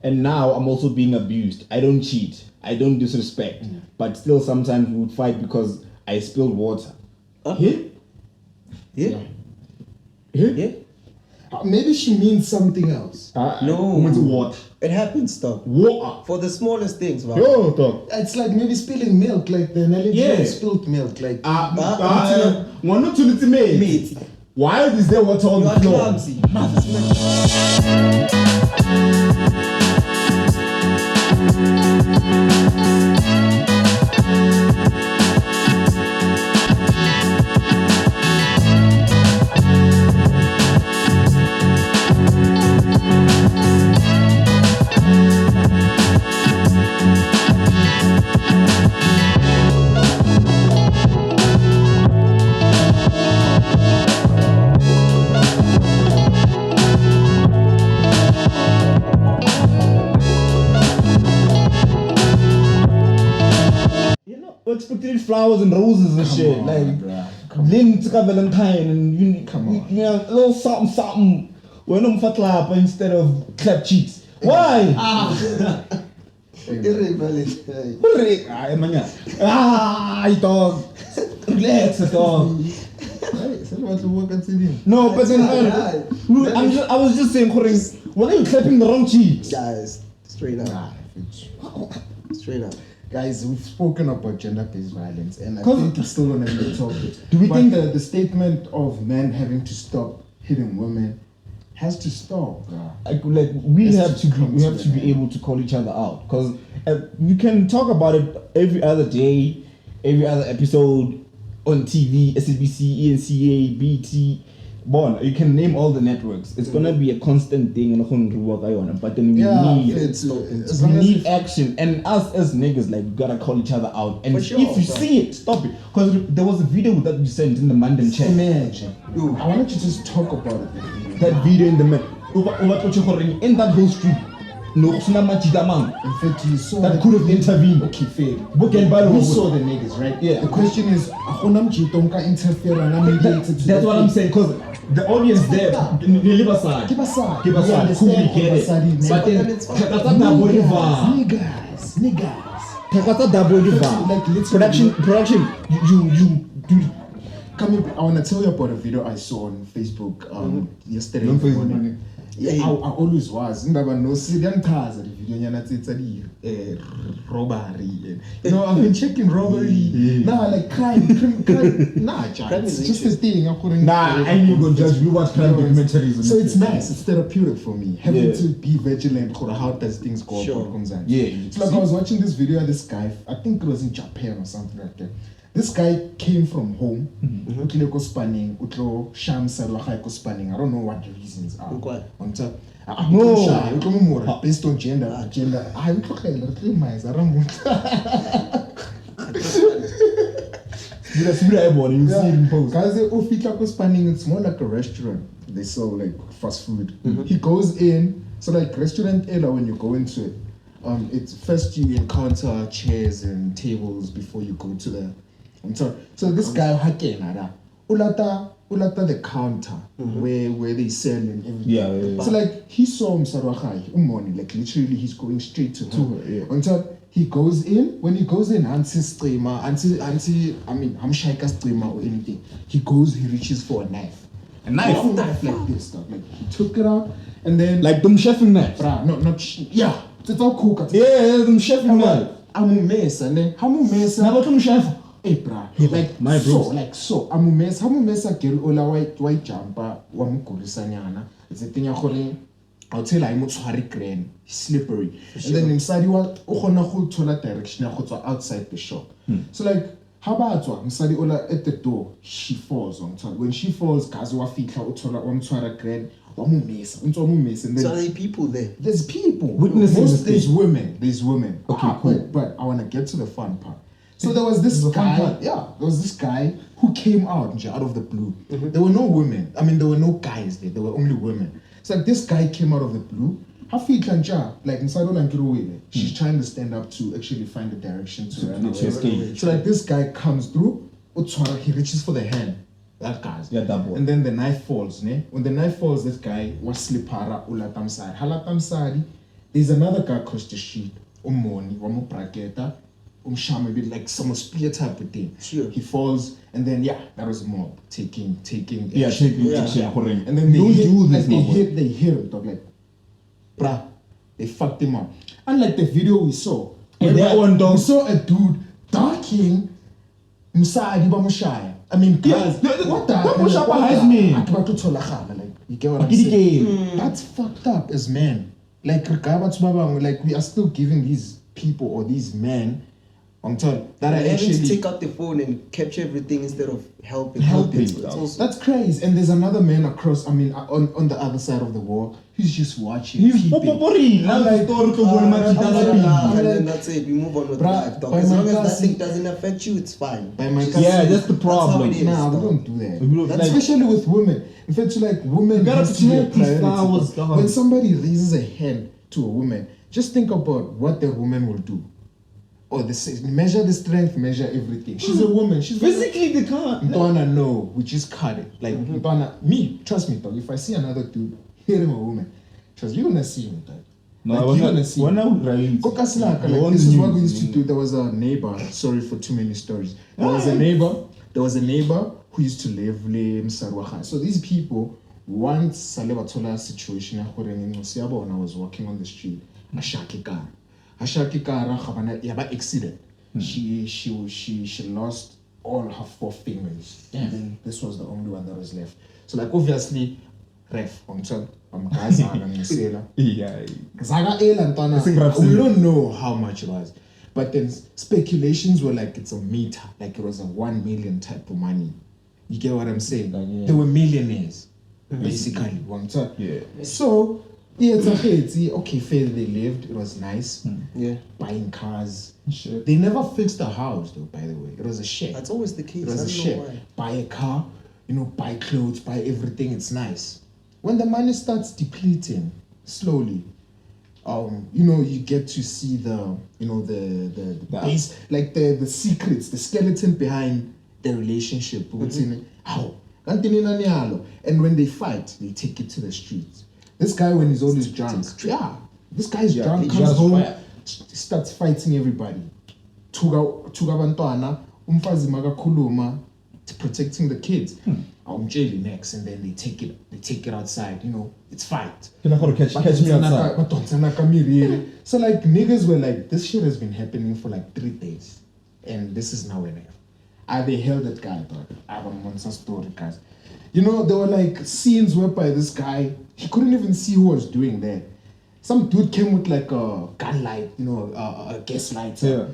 And now I'm also being abused. I don't cheat. I don't disrespect. But still sometimes we would fight because I spilled water. Yeah. Maybe she means something else. No. Water. It happens, dog. Water. For the smallest things, man. Yo, dog. It's like maybe spilling milk, like the analogy of spilled milk. Like, one not to Mate. Why is there water on You the are floor? clumsy. Expected flowers and roses and shit. Lint to Valentine and you know, a little something. We're not fat lap instead of clap cheeks. Why? Dog. Relax, dog. No, but then I was just saying, why are you clapping the wrong cheeks? Guys, straight up. Straight up. Guys, we've spoken about gender-based violence, and I think it's still on a new topic. Do we think the statement of men having to stop hitting women has to stop, bro? We have to be able to call each other out, because we can talk about it every other day, every other episode on TV, SABC, ENCA, BT. You can name all the networks. It's gonna be a constant thing, but then we need action. And us as niggas, we gotta call each other out. And if you see it, stop it. Because there was a video that we sent in the Mandem chat. Imagine. I wanted to just talk about it. That video in the in that whole street. No, in fact, you saw that could have intervened. Okay, fair. We saw the niggas, right? Yeah. The question is, that's what I'm saying, because the audience there, give us side. But then, production, you coming. I want to tell you about a video I saw on Facebook yesterday morning. Yeah, I always was. Never no Syrian cars at the video. Robbery. You know, I've been checking robbery. Nah, like crime. Nah, it's just a thing. I ain't even gonna judge. We watch crime documentaries. So it's nice. It's therapeutic for me. Having to be vigilant. How does things go? Yeah. So like I was watching this video of this guy. I think it was in Japan or something like that. This guy came from home. Spanning. I don't know what the reasons are. Based on gender. It's more like a restaurant. They sell like fast food. He goes in. So like restaurant area, when you go into it, it's first you encounter chairs and tables before you go to the. So this guy ulata the counter where they sell and everything. Yeah. So like he saw morning, like literally he's going straight to her. Until he goes in. When he goes in, I'm shaika streamer or anything. He reaches for a knife. A knife? A knife like this stuff. Like he took it out and then like them chefing knife. Yeah. It's all cook. Yeah, them chefing knife. Amumesa, ne? Hamumesa. Never come chef. Like my bro, like so. Hamumesa girl ola white jumper wamukurisanyana. It's a thing I'll tell I'm mutuari crane, slippery. And then inside you are ukhona direction outside the shop. So like how about Msadi ola at the door, she falls on top. When she falls, Kazi wafika utola wamtuara crane. And then so are there people there? There's people. Witnesses. There's women. Okay, cool. But I want to get to the fun part. So there was this guy. Yeah, there was this guy who came out of the blue. There were no women. I mean, there were no guys there. There were only women. So like this guy came out of the blue. Like she's trying to stand up to actually find the direction to escape. So like this guy comes through. He reaches for the hand. That guy's. Yeah, that boy. And then the knife falls. When the knife falls, this guy was slipara ulatamsari. Halatamsari. There's another guy across the street, Umoni, Wamu Braketa, Shama, like some spear type of thing. Sure. He falls, and then that was a mob taking action. Correct. And then they hit him, dog, like, bruh, they fucked him up. Unlike the video we saw, and that one dog, we saw a dude darking Msadi Bamushaya. I mean, guys, what the hell? Like, you get what I'm saying? That's fucked up as men. Like, we are still giving these people or these men that are actually to take out the phone and capture everything instead of helping. That's crazy. And there's another man across, on the other side of the wall. He's just watching. And then that's it. We move on with life, dog. As long as that thing doesn't affect you, it's fine. That's the problem. We don't do that. Especially with women. In fact, like women, when somebody raises a hand to a woman, just think about what the woman will do. Or measure the strength, measure everything. She's a woman. She's physically they can't. No, we just cut it. Like me, trust me, dog. If I see another dude hitting a woman, trust you're gonna see him, dog. No, you're gonna see. This is what we used to do. There was a neighbor. Sorry for too many stories. There was a neighbor who used to live in Msarwaha. So these people, once I live a situation, when I was walking on the street, accident. She lost all her 4 fingers. And then this was the only one that was left. So like obviously, I'm we don't know how much it was. But then speculations were like it's a meter, like it was a 1 million type of money. You get what I'm saying? They were millionaires, basically. So okay, fair, they lived, it was nice. Buying cars. Sure. They never fixed the house though, by the way. It was a shed. That's always the case. It was a shed. Buy a car, buy clothes, buy everything, it's nice. When the money starts depleting slowly, you get to see the base, like the secrets, the skeleton behind the relationship. And when they fight, they take it to the streets. This guy, when he's always drunk, this guy is drunk, comes home, starts fighting everybody. Bantwana, umfazi makakhuluma, protecting the kids. Mjolo next, and then they take it outside. It's fight. Catch me outside. So like niggas were like, this shit has been happening for like 3 days, and this is now enough. They held that guy, dog. I have a monster story, guys. There were like scenes whereby this guy, he couldn't even see who was doing that. Some dude came with like a gun light, a gas lighter,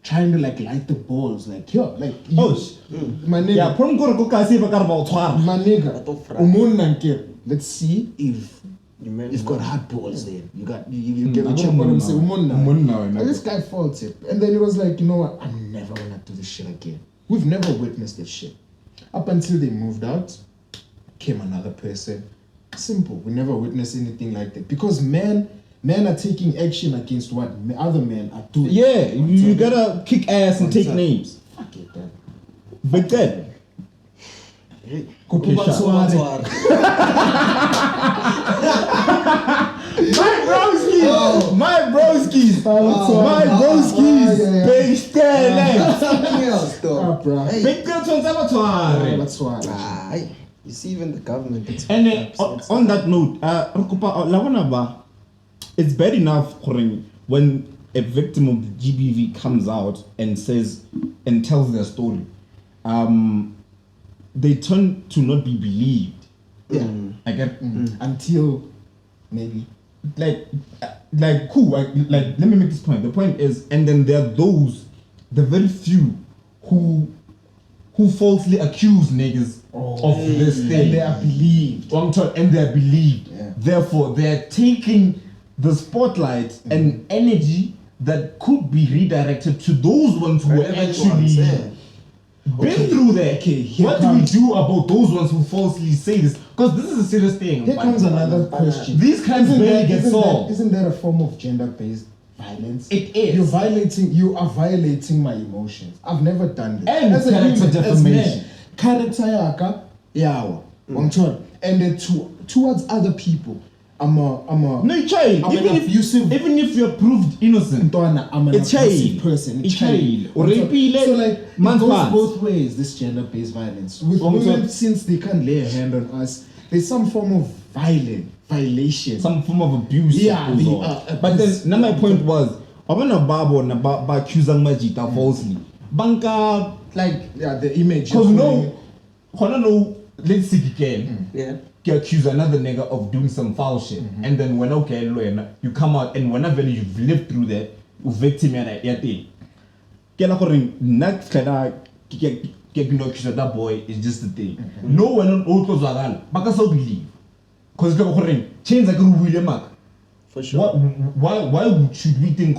trying to like light the balls, like my nigga. Yeah, my nigga. Let's see if you've got hard balls there. You get what I'm saying. This guy faults it, and then he was like, you know what? I'm never gonna do this shit again. We've never witnessed this shit. Up until they moved out, came another person. Simple. We never witnessed anything like that. Because men are taking action against what other men are doing. Yeah, you gotta kick ass and take names. Fuck it, man. But then, my broskies, big stand. Something else, though. Big girl you see, even the government. And then, on that note, it's bad enough when a victim of the GBV comes out and says and tells their story. They turn to not be believed. Yeah, I get until maybe like cool. Let me make this point. The point is, and then there are the very few who falsely accuse niggas of this thing. And they are believed. And they are believed. Yeah. Therefore, they are taking the spotlight and energy that could be redirected to those ones who were actually been through that. What do we do about those ones who falsely say this? Because this is a serious thing. Here comes another question. These crimes barely get solved. Isn't that a form of gender-based violence? It is. You are violating my emotions. I've never done this. And as character defamation. Character yaka yawa. And then towards other people. No, it's child. I'm an abusive. Even if you're proved innocent, I'm an it's abusive child. person. It's child. Or So rapey, like it goes both ways. This gender-based violence with women, since they can't lay a hand on us, there's some form of violation, some form of abuse. Yeah, but then now my point was, I want to about accusing Majita falsely. Banka like the image. Because let's see again. Yeah. You accuse another nigga of doing some foul shit, and then when you come out, and whenever you've lived through that, you victim and that boy is just the thing. No one on autos are because how believe. Because change like William. For sure. Why should we think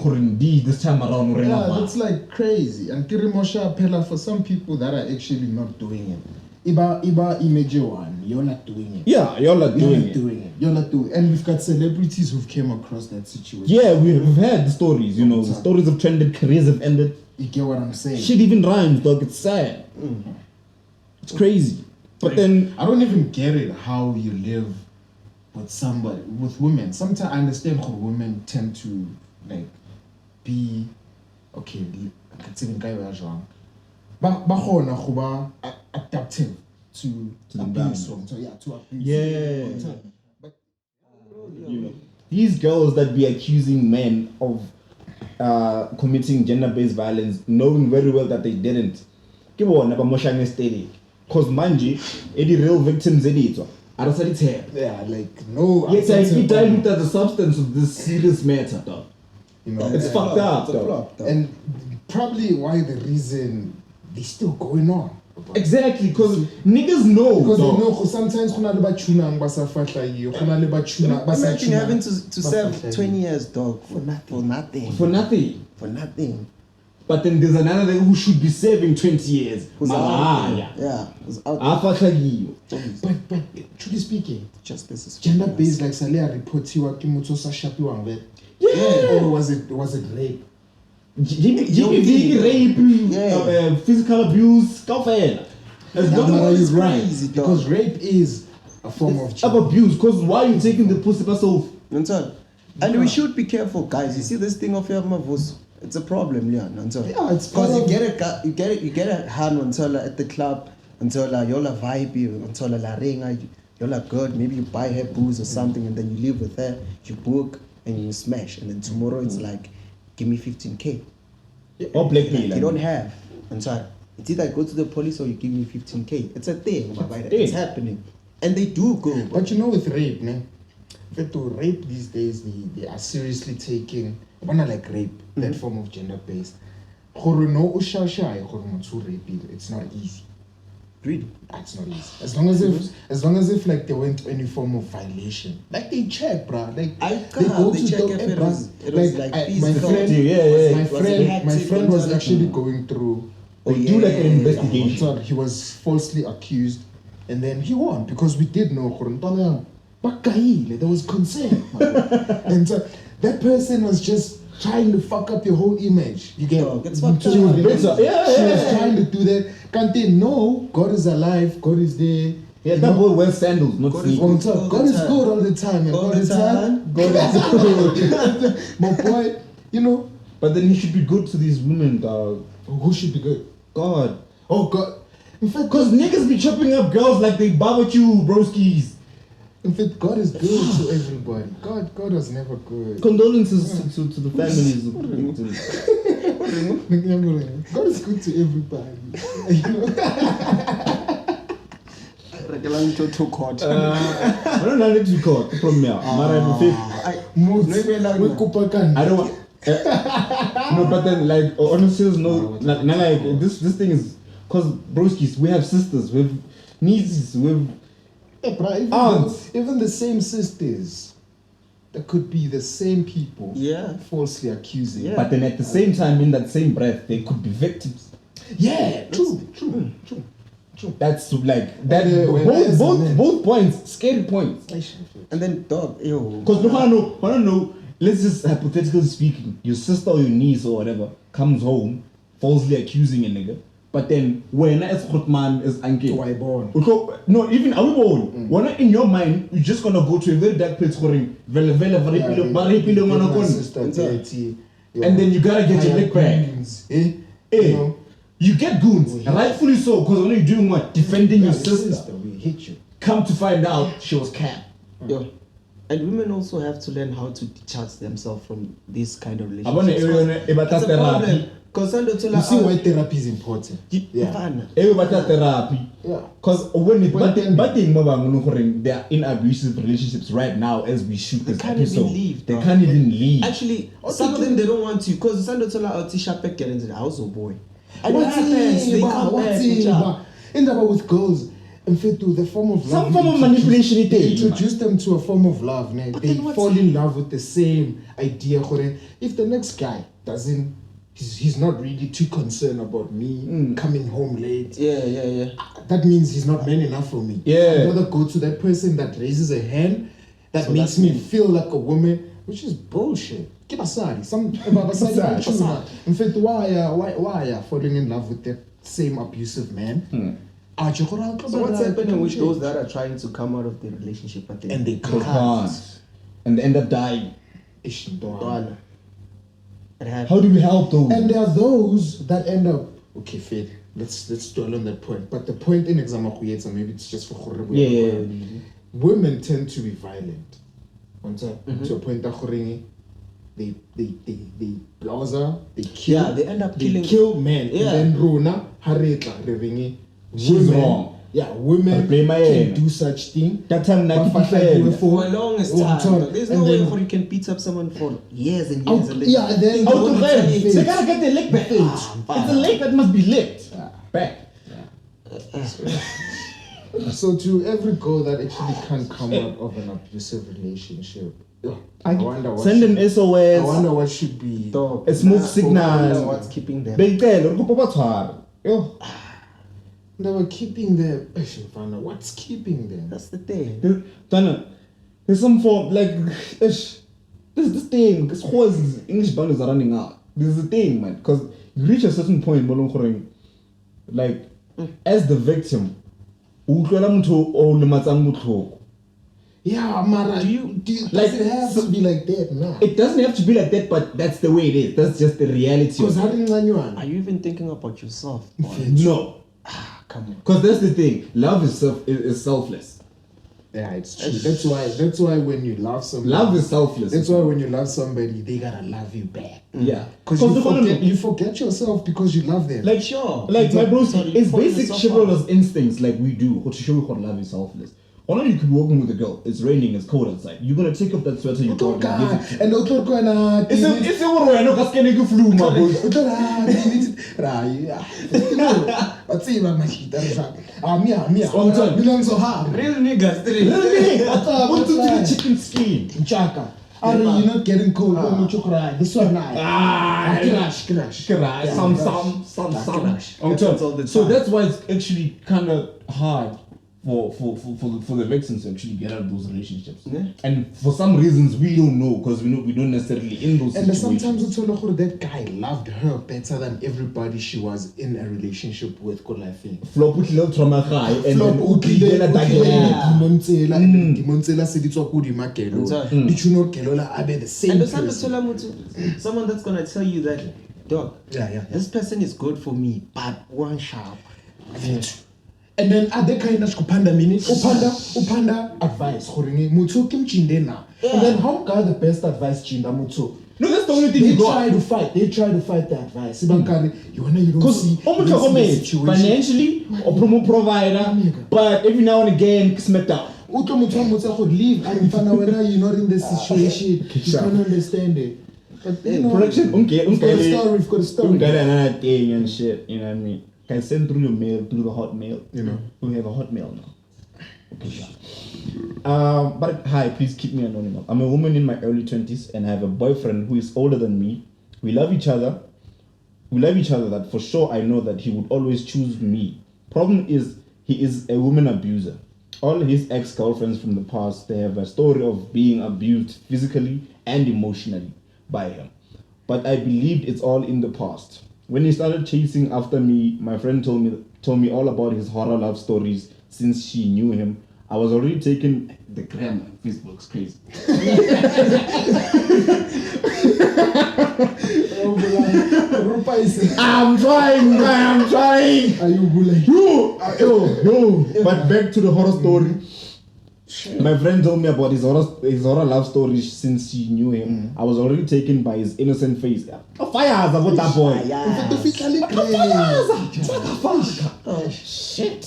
this time around? Yeah, that's like crazy. And Kirimosha Pella, for some people that are actually not doing it. Iba image one, you're not doing it. Yeah, you're not doing it. You're not doing it. And we've got celebrities who've came across that situation. Yeah, we've had the stories, the stories have trended, careers have ended. You get what I'm saying? Shit even rhymes, dog. It's sad. It's crazy. But then I don't even get it how you live with women. Sometimes I understand how women tend to like be okay. But adaptive to abuse. To abuse. Yeah. But these girls that be accusing men of committing gender-based violence, knowing very well that they didn't. Give on about moshane steady. Cause manji, any real victims edit. Yeah, like no. Yes, I dilute the substance of this serious matter, dog. It's fucked up, dog. And probably why the reason they still going on. Exactly, because niggas know. Because they know. Sometimes imagine having to serve 20 years, dog, for nothing. For nothing. For nothing. But then there's another who should be serving 20 years. Yeah. But truly speaking, justice is gender-based like Saleh reportiwa kimutsosa shapiwang. Yeah. Or was it rape? GBV rape, physical abuse, kafela. You're right. Because rape is a form of abuse. Because why are you taking the pussy off? And we should be careful, guys. You see this thing of your mavos. It's a problem, yeah. It's because you get a hand until at the club until you're vibe until la ringa you're good. Maybe you buy her booze or something and then you live with her. You book and you smash and then tomorrow it's like, give me 15K. Or blackmail. You don't have. It's either I go to the police or you give me 15K. It's a thing. It's happening, and they do go. But with rape, rape these days they are seriously taking. Like rape, that form of gender-based. It's not easy. Really? That's not easy. As long as if like they went to any form of violation, like they check, bruh. Like they go to check if it was my friend was actually going through. They do like an investigation. He was falsely accused, and then he won because we did know. There was consent, and that person was just trying to fuck up your whole image. You get it's fucked up. She was trying to do that. Can't they know God is alive, God is there. Yeah, that boy wears sandals, not sneakers. God is good all the time. All the time. God is good. My boy, But then he should be good to these women, dog. Who should be good? God. Oh, God. In fact, because niggas be chopping up girls like they barbecue broskies. In fact, God is good to everybody. God was never good. Condolences to the families of victims. God is good to everybody. I don't know to court from me. I don't want. No, but then like honestly, like this thing is because broskis, we have sisters, we have nieces, we have. Even the same sisters, that could be the same people falsely accusing. Yeah. But then at the same time, in that same breath, they could be victims. Yeah, true. That's like that. Both points, scary points. And then dog, because I don't know. Let's just hypothetically speaking, your sister or your niece or whatever comes home falsely accusing a nigga, But then when as Khotman is Anke. Why born? No, even are we born? When in your mind, you're just gonna go to a very dark place for him. And then you gotta get your leg back. You get goons, rightfully so, because when you're doing what? Defending your sister. We hate you. Come to find out, she was capped. Yeah. And women also have to learn how to detach themselves from this kind of I want relationships. It's a problem. You see why therapy is important. Therapy. Because when they are in abusive relationships right now as we shoot this episode, they can't even leave. Actually, some of them they don't want to because Sandotola Autisha Peck get into the house, oh boy. And What's they come back. End up with girls. In fact, the form of love. Some form of manipulation. They introduce them to a form of love. They fall in love with the same idea. If the next guy doesn't, he's not really too concerned about me coming home late. Yeah. That means he's not man enough for me. Yeah. I'd rather go to that person that raises a hand, that makes me feel like a woman, which is bullshit. In fact, why are you falling in love with that same abusive man? So what's happening with those that are trying to come out of the relationship but they can't. And they end up dying. How do we help those? And there are those that end up okay, fair. Let's dwell on that point. But the point in exam maybe it's just for horrible. Women tend to be violent. To a point that they blazer, they kill. Yeah, they end up killing. They kill men. Yeah. And then Rona Hareta She's wrong. Yeah, women can do such thing. That time for a longest time. There's no way you can beat up someone for years and years. And then they gotta get their leg back. It's a leg that must be licked back. So to every girl that actually can't come out of an abusive relationship, I wonder what send an SOS. I wonder what should be a smoke signal. What's keeping them? They were keeping them. What's keeping them? That's the thing. There's some form this thing. This whole English bundles are running out. This is the thing, man. Because you reach a certain point, like as the victim, yeah, Mara, do you like it has to be like that? No. It doesn't have to be like that, but that's the way it is. That's just the reality. Are you even thinking about yourself? No. Come on. Because that's the thing. Love is selfless. Yeah, it's true. That's why when you love somebody, love is selfless. That's why when you love somebody, they gotta love you back. Yeah. Because you forget yourself because you love them. Like sure. Like my bros, it's basic chivalrous instincts like we do. To show you how love is selfless. Or you could be walking with a girl. It's raining. It's cold outside. You're gonna take off that sweater you got and give it. And it's a one no cascade you flew, my boys. Real niggas. What to the chicken skin? Chaka. Are you not getting cold when you cry? This one crash. Some. So that's why it's actually kind of hard for the victims to actually get out of those relationships. Yeah. And for some reasons we don't know because we don't necessarily in those situations. And sometimes we tell her that guy loved her better than everybody she was in a relationship with. Flop with little trauma high and then someone that's gonna tell you that, dog, this person is good for me, but one sharp. And then at the kind of upanda advice mutu kimchinde na. And then how got the best advice chinda mutu? No, that's the only thing you got. They try to fight the advice. You don't see financially or promo provider, but every now and again smack down. Leave and you're not in the situation. You can't understand it. But production we've got a story. We've got another thing and shit, you know what I mean? Can send through your mail, through the Hotmail. You know, we have a Hotmail now. Okay. But hi, please keep me anonymous. I'm a woman in my early 20s and I have a boyfriend who is older than me. We love each other. That for sure I know that he would always choose me. Problem is, he is a woman abuser. All his ex-girlfriends from the past, they have a story of being abused physically and emotionally by him. But I believed it's all in the past. When he started chasing after me, my friend told me all about his horror love stories since she knew him. I was already taken. The grammar on Facebook's crazy. I'm trying. Are you bullying? Yo. But back to the horror story. My friend told me about his horror love stories since she knew him. I was already taken by his innocent face. Fires about that boy. Oh shit.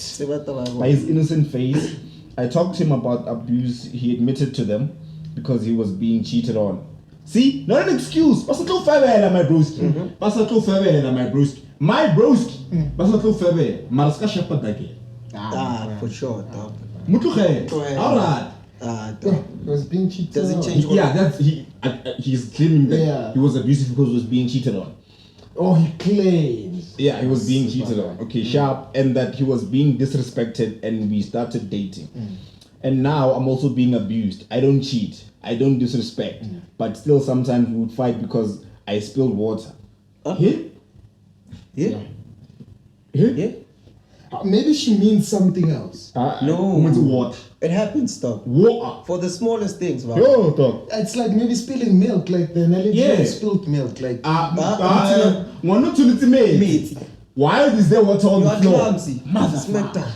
By his innocent face. I talked to him about abuse. He admitted to them because he was being cheated on. See, not an excuse. My broski. My broski. Maraska shepherd again. For sure, dog. Alright. He was being cheated. Does it change? Yeah, that's he's claiming that he was abusive because he was being cheated on. Oh, he claims. Yeah, he was being cheated on. Okay, sharp. And that he was being disrespected and we started dating. And now I'm also being abused. I don't cheat. I don't disrespect. But still sometimes we would fight because I spilled water. Yeah. Maybe she means something else. No. Water. It happens, dog. Water. For the smallest things, wow. Yo, dog. It's like maybe spilling milk, like the analogy of spilled milk, like one not to meat. Why is there water on You the are floor? clumsy. Motherfucker.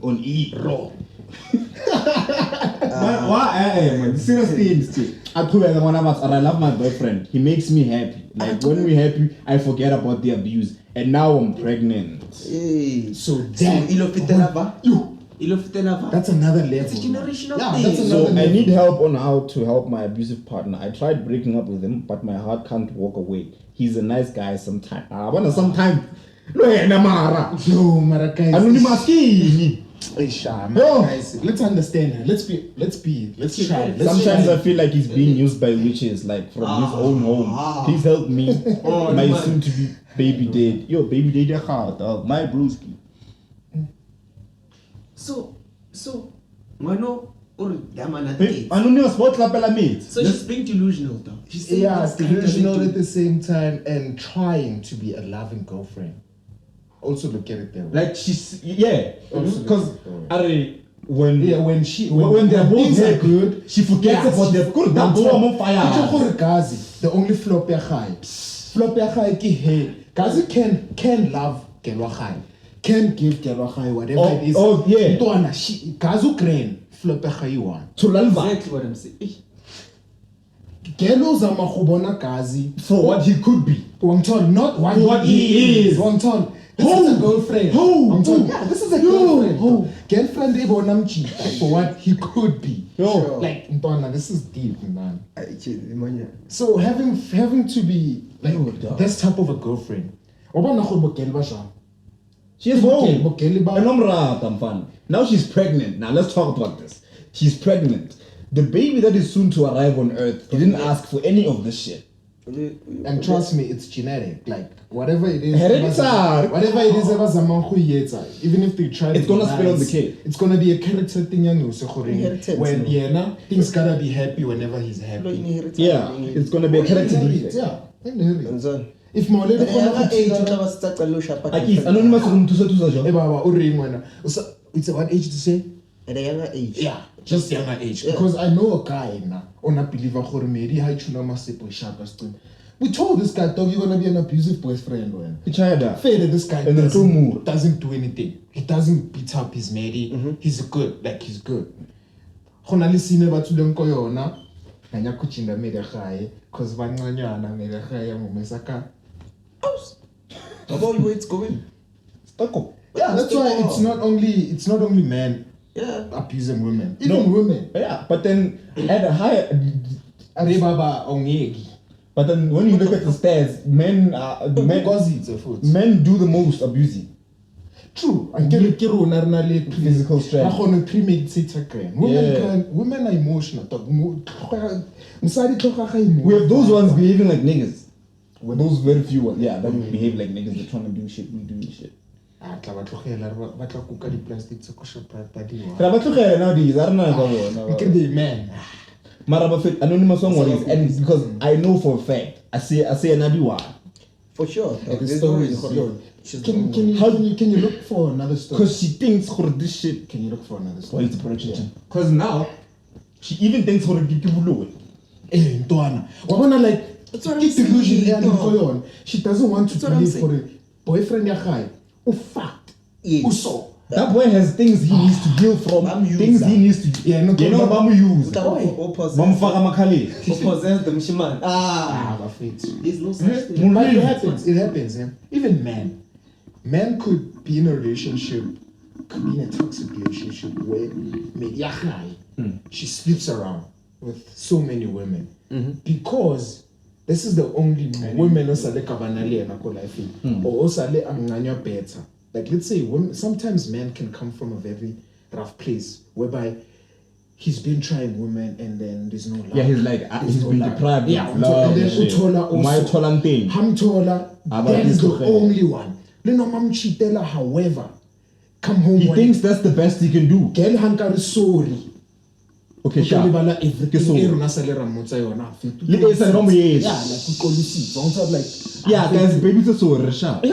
On E raw. Why? Serious things too. I love my boyfriend. He makes me happy. Like when we're happy, I forget about the abuse. And now I'm pregnant. Hey. so that. That's another level. It's a generational Yeah, thing. that's So another I level. need help on how to help my abusive partner. I tried breaking up with him, but my heart can't walk away. He's a nice guy sometimes. No, No, Marakai. Anonymous. Guys, let's understand her. Let's try. Sometimes I feel like he's being used by witches, like from his own home. Please help me. My soon to be baby dead. Yo, baby dead, my brewski. So, Mano or Yamana. Anonymous, what lapela mate? So she's being delusional, though. She's saying Yeah, this kind of delusional thing at the same time and trying to be a loving girlfriend. Also look at it there. Like she's because when when they're both things are happy, good, she forgets about the good. That's why I'm on fire. The only flop ya high. Flop ya high ki hey. Gazi can love kelwa high. Can give kelwa high whatever it is. Oh yeah. Ntwana she gazu grain flop ya high one. exactly what I'm saying. Gelo zama go bona gazi for what he could be. Not what he is. This is a girlfriend. This is a girlfriend. Girlfriend for what he could be. Like this is deep, man. So having to be like this type of a girlfriend. She is home. Now she's pregnant. Now let's talk about this. She's pregnant. The baby that is soon to arrive on earth, he didn't ask for any of this shit. And trust me, it's genetic. Like whatever it is, Hereditary. even if they try, It's gonna spill on the kid. It's gonna be a character thing. Inheritance, When things gotta be happy whenever he's happy. Yeah, it's gonna be a character defect. Yeah, inherit. If my At lady a younger age, you never start to lose your partner. Anonymous it's a what age to say? At a younger age. Yeah, just younger age. Because I know a guy now, on a believer for me, we told this guy, dog, you're gonna be an abusive boyfriend. Fair that this guy doesn't do anything. He doesn't beat up his mate. He's good. He's good. Because About where it's going. yeah, that's why it's not only men abusing women. Even women. Yeah, but then at a higher. But then when you look at the stats, men do the most abusing. True. Physical strength. Women are emotional. We have those ones behaving like niggas. Those very few ones, that behave like niggas. They're trying to do shit. We do shit. Nowadays, I don't know. Anonymous one worries, and because I know for a fact, I say another one. For sure. Like, There's this no story reason. is Yo, she's the Can only you look for another story? Because she thinks for this shit. Can you look for another story? Why it's a production? Because now she even thinks for a kikibulu. Eh, Ntwana. Wabona like That's what I'm it's delusion saying, and dog. she doesn't want to That's what I'm believe saying. for a boyfriend yakhay. Oh fuck. Yes. Uso. That boy has things he needs to heal from. I'm Things user. he needs to. Yeah, no, you know, but- Bamu use. Bamufaka makhaleni. Possess the mshiman. Ah, my feet. There's no such thing. But it happens. It happens. Yeah? Even men could be in a relationship, could be in a toxic relationship where maybe she sleeps around with so many women because this is the only women osale kabanali and life or osale amnganya better. Like let's say women, sometimes men can come from a very rough place whereby he's been trying women and then there's no love. Yeah, he's like, There's he's no been love. deprived Yeah, of love. and then shit. Utola My also. Tolantin. Hamtola, About that is this the okay. only one. Leno mam chitela, however, come home. He one thinks that's the best he can do. girl hankari sorry. Okay, Ke sure. lebala everything Ke sorry. e rona sa le ra mmotsa yona. Le esa no mo yes. Yeah, like we qolisitse. Don't have like Yeah, guys, baby, it's so sharp.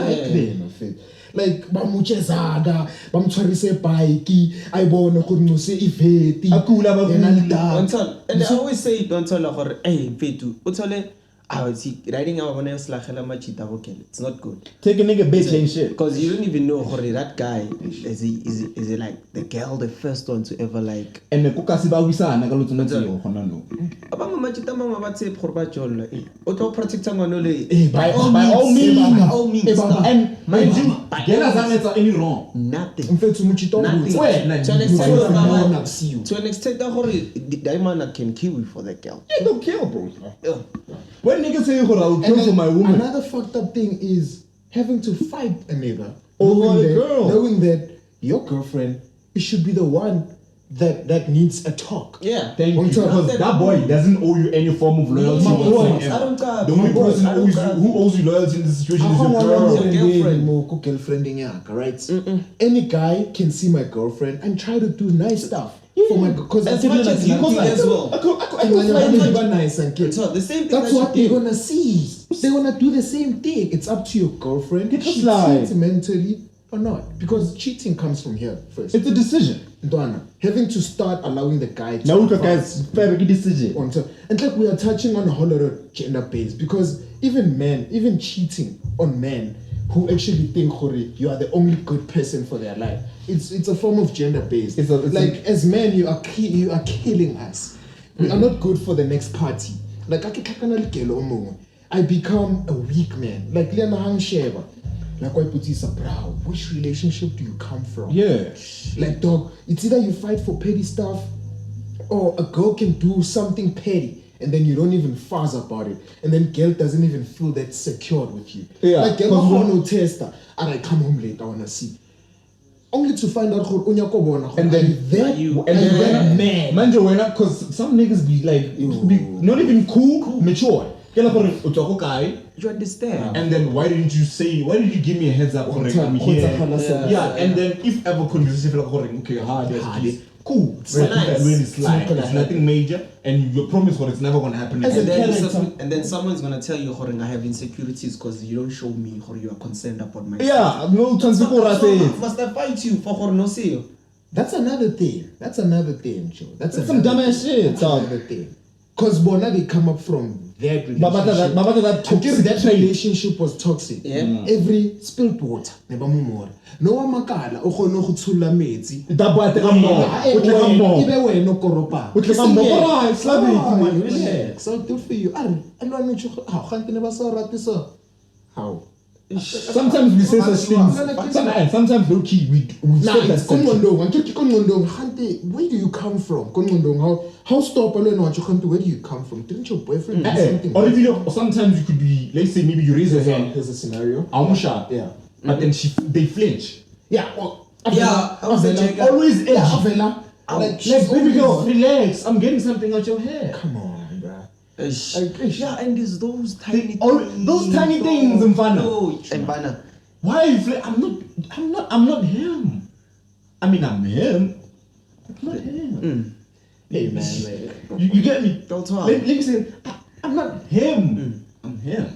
like ba mochezaga ba mtshwarise bike I bone gore no se ifeti Akula ba kula. And I always say, don't tell her, hey, Fetu, utole, I see riding our one else like Machita vocal. It's not good. Take a nigga bitch ain't shit. Because you don't even know Hore, that guy is he like the girl, the first one to ever like. And the kukasi ba wisa na kalutu na tiyo kono no. Abang Machita mama batse porba jol. Auto protect someone By all means. Baba. And mind you, gela zangetsa any wrong. nothing. mfethu muchito Nothing. Where? Like, To an extent, you Mama, not see you. to an extent that Hore, the man can kill you for that girl. Yeah, don't kill, bro. Yeah. When niggas say, I'll And kill then for my woman. another fucked up thing is having to fight a nigga Over a that, girl. knowing that your girlfriend it should be the one that needs a talk. Yeah. Thank you. On top of Because that boy doesn't owe you any form of loyalty. My boy, whatsoever. I don't care. The only My boy, person I don't care. who owes you loyalty in this situation is I your want girl. to girlfriend. girlfriend, right? Any guy can see my girlfriend and try to do nice stuff for my because As much as you do as well. nice and kid. So the same thing That's that what you they're did. gonna see. They're gonna do the same thing. It's up to your girlfriend. Get She slide. cheats mentally or not, because cheating comes from here first. It's a decision. Ndwana, having to start allowing the guy to Now look at advance guys, fair decision. on top. And like we are touching on a whole lot of gender based because even men, even cheating on men who actually think Hori, you are the only good person for their life. It's a form of gender based. It's like as men, you are killing us. We are not good for the next party. Like I become a weak man. Like Liana Hang Sheva. Like why put this brow? Which relationship do you come from? Yeah. Like dog, it's either you fight for petty stuff or a girl can do something petty and then you don't even fuss about it. And then girl doesn't even feel that secure with you. Yeah, Like girl cause want no tester and I come home late, I wanna see. Only to find out And then Manje wena, cause some niggas be like be not even cool, mature. Kela gore o tswa ko kae? You understand? And then why didn't you give me a heads up? Correct, I'm here. Yeah, and then if ever conversation feel like okay, hard, cool. It's nice. Really slide. It's nothing major, and you promise what it's never gonna happen As a again. character. And then someone's gonna tell you, Horing, I have insecurities because you don't show me or you are concerned about my Yeah, no transfer so must I fight you for Horing see you? That's another thing. Joe. That's some dumbass shit. That's another thing. Cause Bona they come up from that relationship. That relationship was toxic. Yeah. Every spilled water. Never more. No one makala. Oho no kutsula metsi. That boy take a more. Ibe wena koropa. Alright, slave it. Relax. So good for you. How can't never saw ratisa? How? Sometimes we say such things. Sometimes low key we Nah, say that it's stuff. where do you come from? How stop alone where do you come from? Didn't your boyfriend do something? Or if you know, sometimes you could be, let's say maybe you raise your hand. Here's a scenario. Amusha. Yeah. But then they flinch. Yeah. Well, Yeah, I was a jigger. Always edgy. Avela. Like baby girl, relax. I'm getting something out your hair. Come on, bruh. Yeah, and there's those tiny Those tiny things, Mfana. No, Mbana. Why are you I'm not him. I mean, I'm him. I'm not him. Hey man, like, You get me? Don't talk. Let me say, I'm not him. I'm him.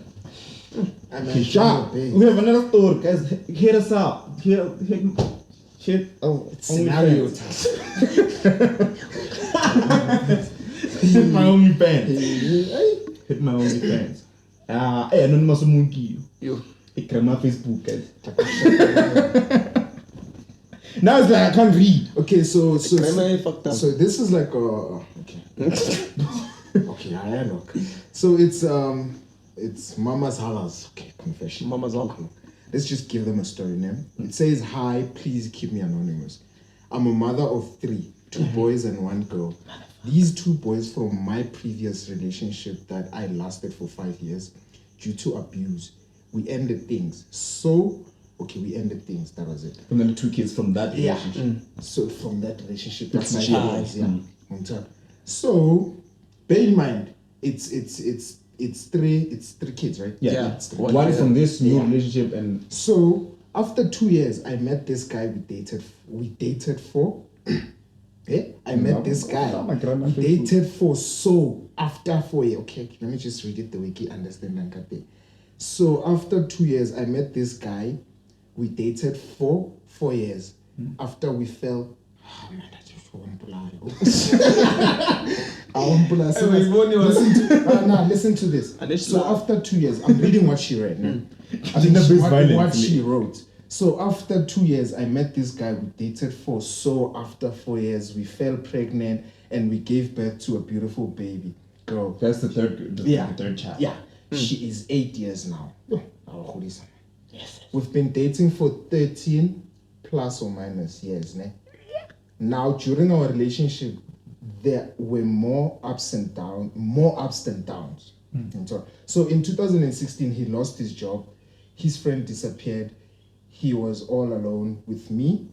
Okay, sharp. We have another story, guys. Hit us up. Hit. Oh, Scenario OnlyFans. Hit my OnlyFans. Hit my OnlyFans. Hey, anonymous monkey. Yo. It my Facebook, guys. Now it's like I can't read. Okay, so fucked up. so this is like okay. Okay, I look. So it's Mama's Halas. Okay, confession. Mama's Hala. Let's just give them a story name. It says, "Hi, please keep me anonymous. I'm a mother of 3, 2 boys and 1 girl. These 2 boys from my previous relationship that I lasted for 5 years, due to abuse, we ended things. We ended things. That was it. And then the 2 kids from that relationship. So from that relationship, That's that's legit. 5 years. Yeah. On top. So bear in mind, it's 3 kids, right? Yeah. It's 3. One from this new relationship and So after 2 years, I met this guy we dated for. I met this guy. We dated for after 4 years. Okay, let me just read it the way he understands. So after 2 years, I met this guy. We dated for 4 years. After we fell. Oh man, I just want to listen to this. So after 2 years, I'm reading what she read. I think what she wrote. So after 2 years, I met this guy we dated for. So after 4 years, we fell pregnant and we gave birth to a beautiful baby girl. that's the third child. Yeah, she is 8 years now. Yes. We've been dating for 13 plus or minus years. Now, during our relationship, there were more ups and downs. So in 2016, he lost his job. His friend disappeared. He was all alone with me.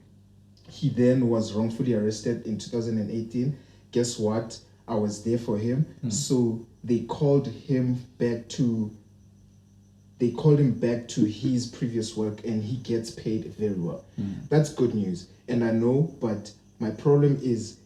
He then was wrongfully arrested in 2018. Guess what? I was there for him. So they called him back to his previous work, and he gets paid very well. That's good news. And I know, but my problem is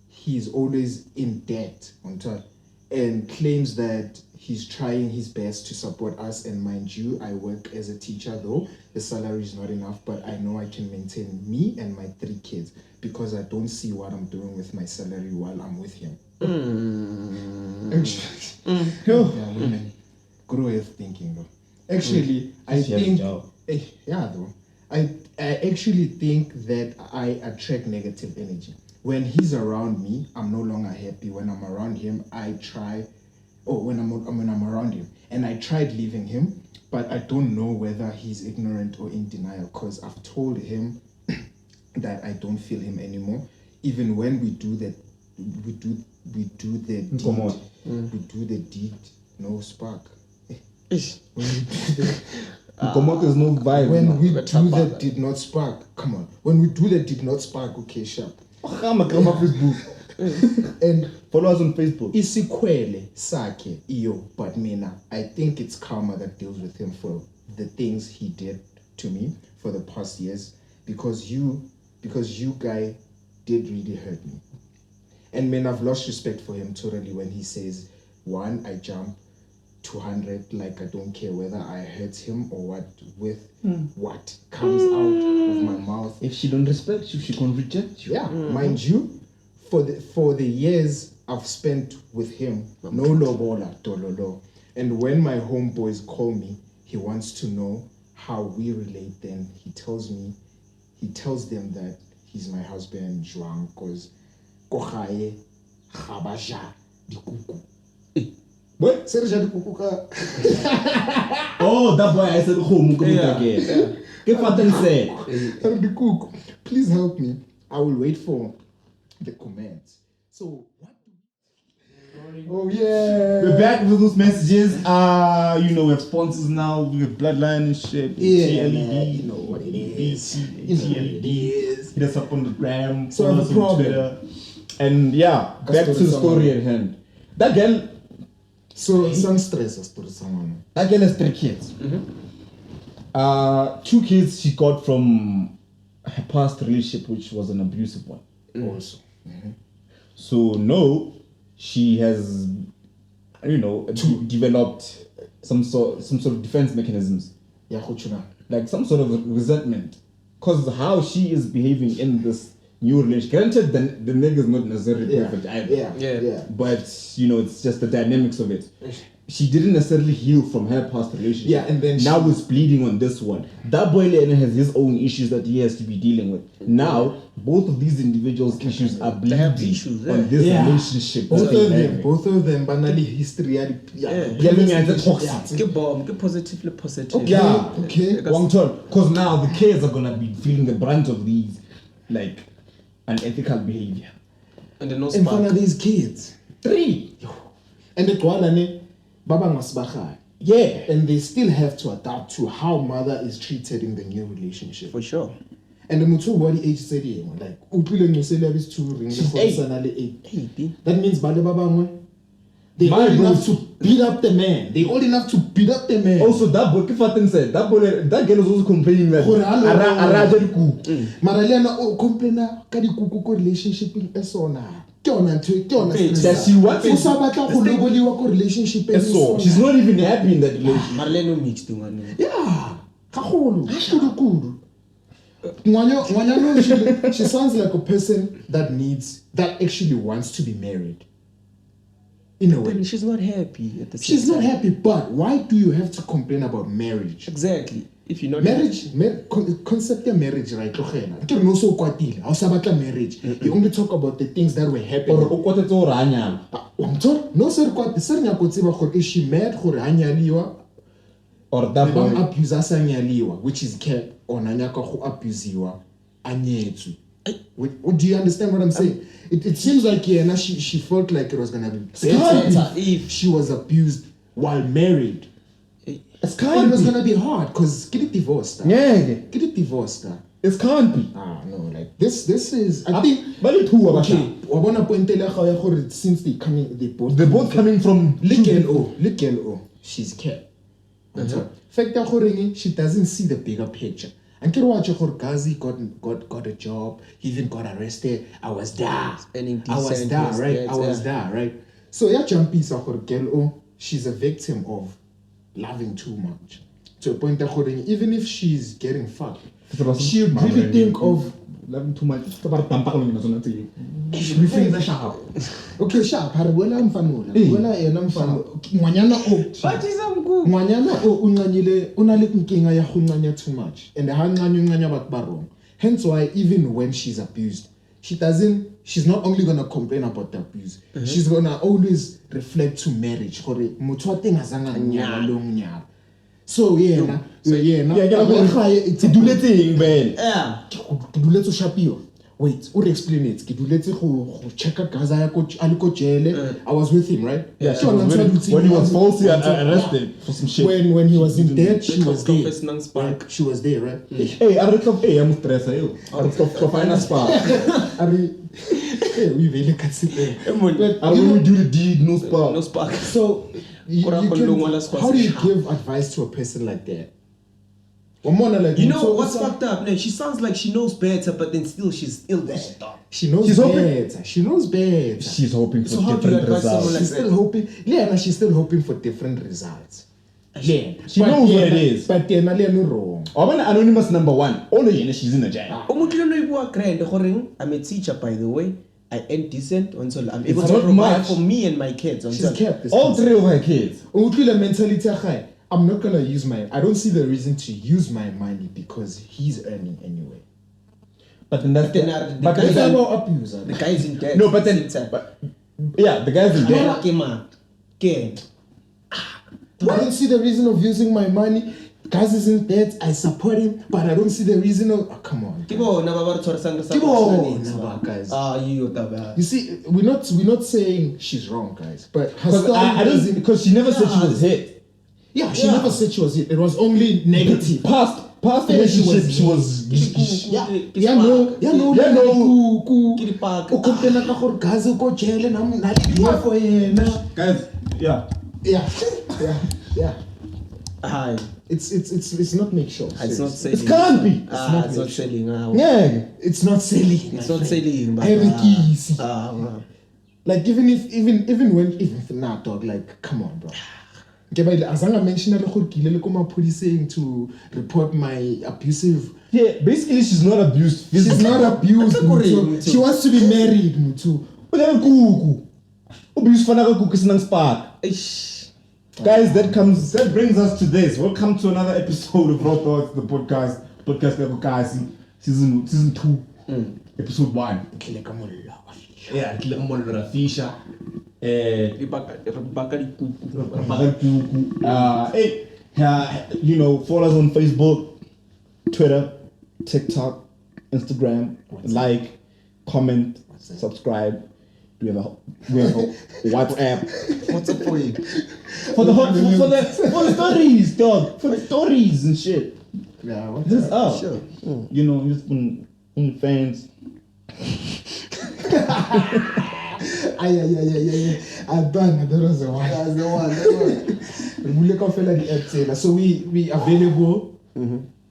he's always in debt on top and claims that he's trying his best to support us. And mind you, I work as a teacher, though the salary is not enough, but I know I can maintain me and my 3 kids because I don't see what I'm doing with my salary while I'm with him. Women. Good way of thinking, though. Actually, I think, I actually think that I attract negative energy. When he's around me, I'm no longer happy. When I'm around him, when I'm around him, and I tried leaving him, but I don't know whether he's ignorant or in denial, because I've told him that I don't feel him anymore. Even when we do the deed, no spark. There's no vibe. When we do that did not spark, come on. When we do that did not spark, okay, sharp. And follow us on Facebook. Isikwele sake iyo, but mina, I think it's karma that deals with him for the things he did to me for the past years, because you guy did really hurt me. And man, I've lost respect for him totally when he says, 1, I jump 200, like I don't care whether I hurt him or what, with what comes out of my mouth. If she don't respect you, she can reject you. Yeah, mind you, for the years I've spent with him, no lobola, dololo. And when my homeboys call me, he wants to know how we relate. Then he tells them that he's my husband, Juan, because kohaye khabaja dikuku. What? Oh, that boy I said home again. Please help me. I will wait for the comments. So what? Oh yeah. We're back with those messages. We have sponsors now. We have Bloodline and shit. Yeah, TLED. you know what it is. Hit us up on the gram. So follow I us have a on problem. Twitter. And yeah, back to the story at hand. That girl. So some stress as to someone. That girl has 3 kids. 2 kids she got from her past relationship, which was an abusive one. Also. So no, she has, developed some sort of defense mechanisms, Yeah, Kuchuna. like some sort of resentment, because how she is behaving in this new relationship. Granted, the nigga's not necessarily perfect either. Yeah. But it's just the dynamics of it. She didn't necessarily heal from her past relationship. Yeah, and then now is bleeding on this one. That boy Lena has his own issues that he has to be dealing with. Now, both of these individuals' issues are bleeding on this relationship. Both of them, banally history. Toxic. Get bomb, get positively positive. Okay. Because now the kids are gonna be feeling the brunt of these, like, unethical behavior. And then no in front spark. of these kids. 3. And the Gualane, Baba Masbaha. Yeah. And they still have to adapt to how mother is treated in the new relationship. For sure. And the Mutu body age said, like, Upile Nusela is 2 ring. She's 8. That means Bale Baba, they old enough to beat up the man. They old enough to beat up the man. Also, that boy, Kifaten said, that girl was also complaining that Maraliana complainer kadi kuku relationship in esona. That she wants relationship. so she's not even happy in that relationship. Marlene mixed one. Yeah. She sounds like a person that actually wants to be married. In a way. But she's not happy at the same She's not time. happy, but why do you have to complain about marriage? Exactly. If you're not Concept of marriage, right? You know so kwatile. How sabata marriage? You only talk about the things that were happening. No sir, kwat sir nya kotsiba gore is she mad gore hanyaliwa Or that boy. abuse asanyaliwa, which is care on anyaka go abusiwa anyetsu. Do you understand what I'm saying? It seems like she felt like it was gonna be better if she was abused while married. It And it was gonna be hard because get it divorced. Yeah. Get it divorced. It can't be. No, like this is I think But it who okay. Wabona pointela ga ya gore since they're both coming from Likel she's kept. Fact that gore she doesn't see the bigger picture. And can watch Gazi got a job, he even got arrested. I was there. I was there, right? I was there, right? So yeah, jumpy sa girl, she's a victim of loving too much. To a point that even if she's getting fucked, she would really think of loving too much. okay, sharp. Harwela mfanula. Wela yena mfanula. Ngwanyana unqanyile unale inkinga ya hunqanya too much. And unqanya batho ba wrong. Hence why even when she's abused, she's not only going to complain about the abuse. She's going to always reflect to marriage. Gore motho wa teng azanga nyala lo nyala. So yeah, It's duletseng ben. Yeah. ke duletse shapiwa. Wait, or explain it. Ke duletse go check Gaza ya ko aliko jele. I was with him, right? Yeah, she was when he was falsely arrested for some shit. When he was in debt, she was there. Right? She was there, right? Hey, I I'm stressed. I find a spot. We really can't sit there. But when we do the deed, no spark. No spark. So how do you give advice to a person like that? You know what's fucked up? No, she sounds like she knows better, but then she's still there. She knows better. She knows better. She's hoping for advise different results. someone like She's still hoping. Yeah, she's still hoping for different results. Yeah, She knows what it is. But they're not wrong. I'm an anonymous number 1. Only she's in a jail. I'm a teacher, by the way. I ain't decent until I'm able It's to not provide much. for me and my kids. She's kept this All 3 of her kids. mentality. I'm not gonna use I don't see the reason to use my money because he's earning anyway. But then that's the That's about abuser. The guy's in debt. No, but then yeah, the guy's in jail. I don't see the reason of using my money. Guys is in debt. I support him, but I don't see the reason of. Come on. Guys. You see, we're not saying she's wrong, guys. But Because she never said she was hit. Yeah, she never said she was hit. It was only negative. Past relationship, she was. Guys, yeah. Hi. It's not make sure. It's not selling. It can't be. It's not selling. Yeah. It's not selling. It's not selling. I have a key. But, like even when now dog, like come on, bro. Azanga mentioned to report my abusive. Yeah, basically she's not abused. She's not abused. She wants to be married. Guys, that brings us to this. Welcome to another episode of RawThoughts The Podcast. Podcast Kakukasi, season 2, episode 1. Yeah, Rafisha. Follow us on Facebook, Twitter, TikTok, Instagram. Like, comment, subscribe. We have a WhatsApp. What's up for you? For the stories, dog. For the stories and shit. Yeah, what's This up. Sure. Just on the fans. I'm done. That was the one. That's the one. So we available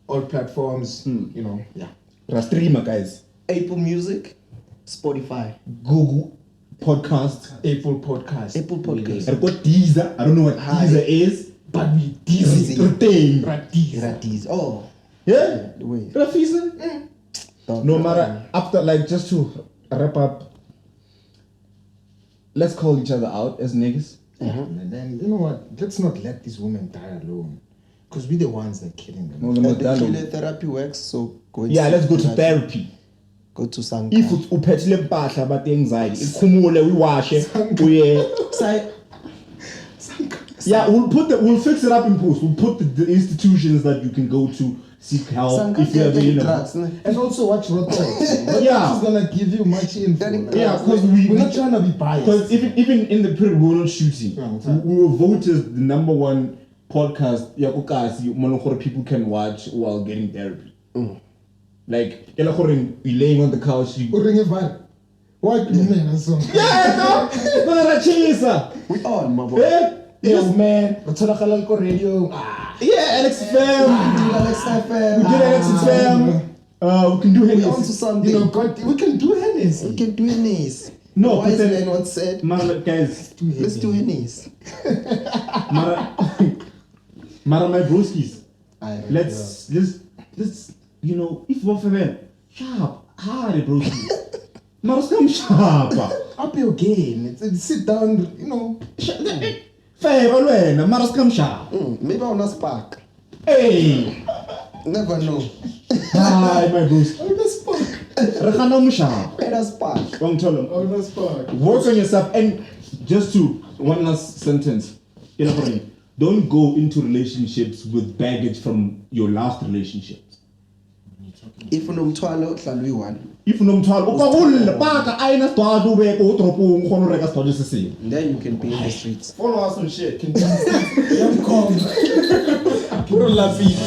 all platforms. Yeah. Streamer, guys. Apple Music, Spotify, Google Podcast. Apple Podcast. Apple Podcast. I've got Deezer. I don't know what Deezer is, but we Deezer. Ratiz. Oh. Yeah. Wait. Rafisa. No matter after, just to wrap up, let's call each other out as niggas. And then you know what? Let's not let these women die alone, because we're the ones that are killing them. The therapy works, so go. Yeah, let's go to therapy. Go to Sanka. If it's uphethile impahla about the anxiety, ikhumule uyawashe uye. Yeah, we'll fix it up in post. We'll put the institutions that you can go to seek help Sanka if you have drugs. And also watch RawThoughts. Yeah, is gonna give you much info. Yeah, because we're not trying to be biased. Because even in the period we were not shooting, we were voted the number 1 podcast. People can watch while getting therapy. Like, you're laying on the couch. Why do you mean so? Yeah, no, We all, my boy. Yo, man. Radio. Yeah, Alex FM. We did Alex FM. We can do We Hennis. on to something. We can do Hennis. We can do Hennis. No, Wise but man then, once said, guys, let's do Hennis. Mara, my broskies. Let's if we're for sharp, hard, broski. Mara's come sharp. Up your game. Sit down, Fair, Mara's come sharp. Maybe I'll not spark. Hey, Never know. hi, my broski. I'm not spark. Rekhanam sharp. Better spark. Wrong tell him. I'm not spark. Work on yourself, and just to one last sentence. Don't go into relationships with baggage from your last relationships. If unomthwalo hlala uyi-1. If unomthwalo ukwahulile paka ayina sidwala ubeke udropu ngkhona ureka sidwala sesimo. Then you can be in the streets. Follow us on shit. I'm calm. Puro la vida.